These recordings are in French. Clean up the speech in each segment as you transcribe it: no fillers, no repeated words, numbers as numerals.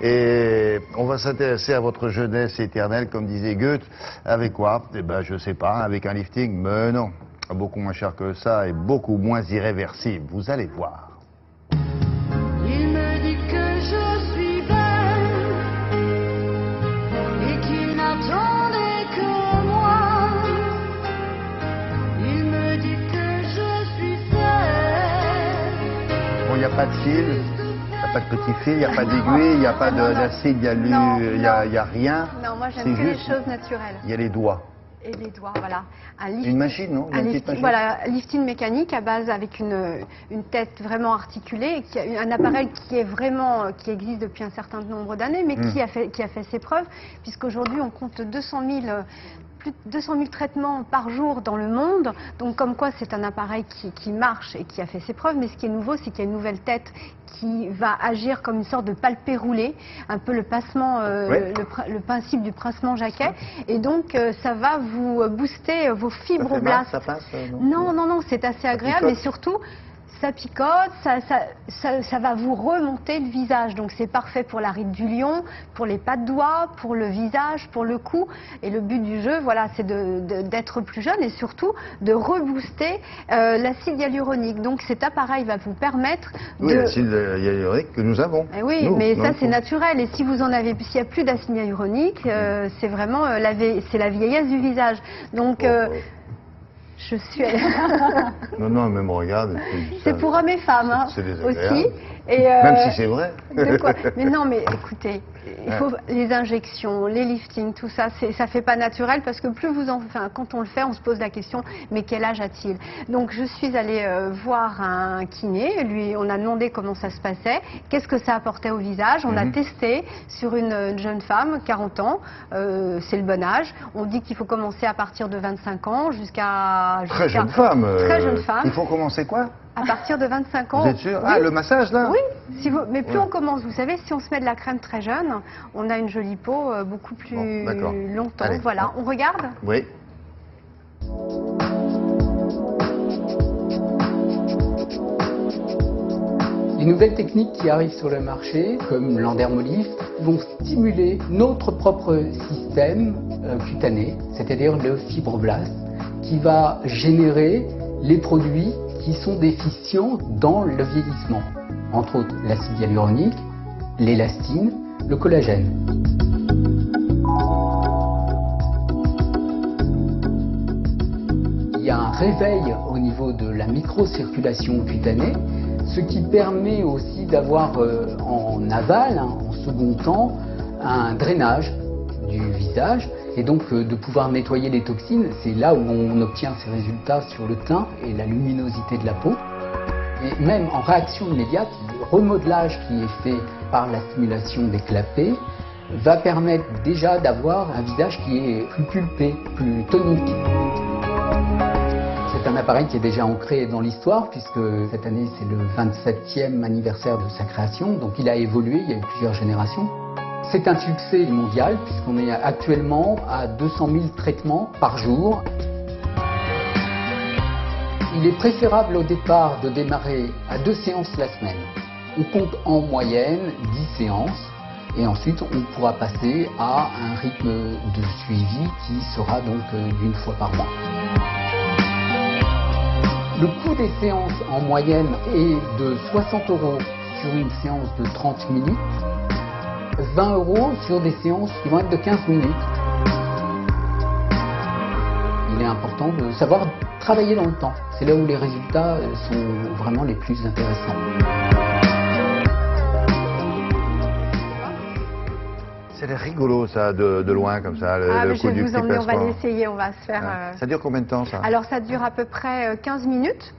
Et on va s'intéresser à votre jeunesse éternelle, comme disait Goethe. Avec quoi? Eh ben, je sais pas, avec un lifting, mais non. Beaucoup moins cher que ça et beaucoup moins irréversible. Vous allez voir. Il me dit que je suis belle et qu'il n'attendait que moi. Il me dit que je suis seule. Bon, il n'y a pas de fil, il n'y a pas de petit fil, il n'y a pas d'aiguille, il n'y a pas d'acide, il n'y a rien. Non, moi j'aime que les choses naturelles. Il y a les doigts. Et les doigts, voilà. Une machine, non? Une petite machine. Voilà, lifting mécanique à base avec une tête vraiment articulée, un appareil qui existe depuis un certain nombre d'années, mais qui a fait ses preuves, puisqu'aujourd'hui on compte plus de 200 000 traitements par jour dans le monde, donc comme quoi c'est un appareil qui marche et qui a fait ses preuves, mais ce qui est nouveau, c'est qu'il y a une nouvelle tête qui va agir comme une sorte de palpé roulé, un peu le passement, le principe du pincement jaquet, et donc ça va vous booster vos fibroblastes. Ça passe Non, c'est assez agréable, et surtout ça picote, ça va vous remonter le visage. Donc c'est parfait pour la ride du lion, pour les pas de doigts, pour le visage, pour le cou. Et le but du jeu, voilà, c'est d'être plus jeune et surtout de rebooster l'acide hyaluronique. Donc cet appareil va vous permettre de... Oui, l'acide hyaluronique que nous avons. Eh oui, mais ça c'est naturel. Et si vous en avez, s'il n'y a plus d'acide hyaluronique, c'est vraiment la vieillesse du visage. Donc... Je suis allée... Non, mais me regarde. C'est pour hommes et femmes, hein, aussi. Et même si c'est vrai. De quoi? Mais non, mais écoutez, il faut les injections, les liftings, tout ça, ça fait pas naturel parce que plus vous quand on le fait, on se pose la question, mais quel âge a-t-il? Donc je suis allée voir un kiné, lui, on a demandé comment ça se passait, qu'est-ce que ça apportait au visage, on a testé sur une jeune femme, 40 ans, c'est le bon âge, on dit qu'il faut commencer à partir de 25 ans jusqu'à... Très jeune femme. Très jeune femme. Il faut commencer quoi? À partir de 25 ans. Vous êtes sûr? Oui. Ah, le massage, là? Oui, mais plus on commence, vous savez, si on se met de la crème très jeune, on a une jolie peau beaucoup plus longtemps. Allez. Voilà, on regarde? Oui. Les nouvelles techniques qui arrivent sur le marché, comme l'endermolift, vont stimuler notre propre système cutané, c'est-à-dire le fibroblast, qui va générer les produits qui sont déficients dans le vieillissement, entre autres l'acide hyaluronique, l'élastine, le collagène. Il y a un réveil au niveau de la microcirculation cutanée, ce qui permet aussi d'avoir en aval, en second temps, un drainage du visage et donc de pouvoir nettoyer les toxines. C'est là où on obtient ces résultats sur le teint et la luminosité de la peau. Et même en réaction immédiate, le remodelage qui est fait par la stimulation des clapets va permettre déjà d'avoir un visage qui est plus pulpé, plus tonique. C'est un appareil qui est déjà ancré dans l'histoire puisque cette année c'est le 27e anniversaire de sa création, donc il a évolué, il y a eu plusieurs générations. C'est un succès mondial puisqu'on est actuellement à 200 000 traitements par jour. Il est préférable au départ de démarrer à 2 séances la semaine. On compte en moyenne 10 séances et ensuite on pourra passer à un rythme de suivi qui sera donc d'une fois par mois. Le coût des séances en moyenne est de 60 € sur une séance de 30 minutes. 20 € sur des séances qui vont être de 15 minutes. Il est important de savoir travailler dans le temps. C'est là où les résultats sont vraiment les plus intéressants. C'est rigolo ça, de loin comme ça, le coup du petit on va pincement. l'essayer, on va se faire... Ça dure combien de temps ça? Alors ça dure à peu près 15 minutes.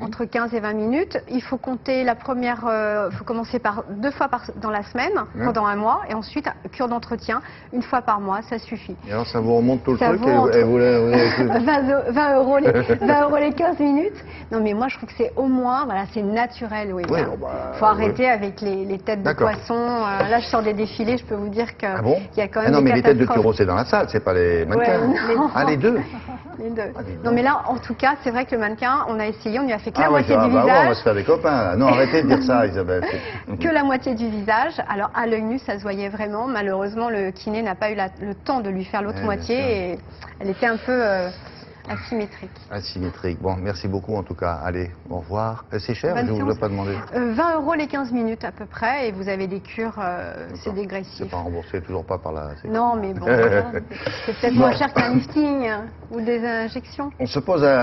Entre 15 et 20 minutes. Il faut compter la première, faut commencer par 2 fois dans la semaine, pendant un mois, et ensuite cure d'entretien, 1 fois par mois, ça suffit. Et alors ça vous remonte tout le ça truc et vous 20 € les 15 minutes. Non mais moi je trouve que c'est au moins, voilà, c'est naturel, oui. Oui, faut arrêter avec les têtes de poisson. Là je sors des défilés, je peux vous dire qu'il y a quand même non, des mais les têtes de catastrophes. taureau c'est dans la salle, c'est pas les mannequins. Ouais, Ah, les deux. Les deux. Ah, dis donc. Non mais là, en tout cas, c'est vrai que le mannequin, on a essayé, on lui a fait que la Ah, ouais, moitié bah, du ouais, on va visage. se faire des copains. Non, arrêtez de dire ça, Isabelle. Que la moitié du visage. Alors à l'œil nu, ça se voyait vraiment. Malheureusement, le kiné n'a pas eu le temps de lui faire l'autre Ouais, moitié bien sûr. et elle était un peu asymétrique. Asymétrique. Bon, merci beaucoup en tout cas. Allez, au revoir. C'est cher, Bonne je ne vous séance. ai pas demandé. 20 € les 15 minutes à peu près et vous avez des cures, c'est D'accord. dégressif. C'est pas remboursé, toujours pas par la Sécu. Non mais bon, voilà. C'est peut-être moins cher qu'un lifting ou des injections. On se pose à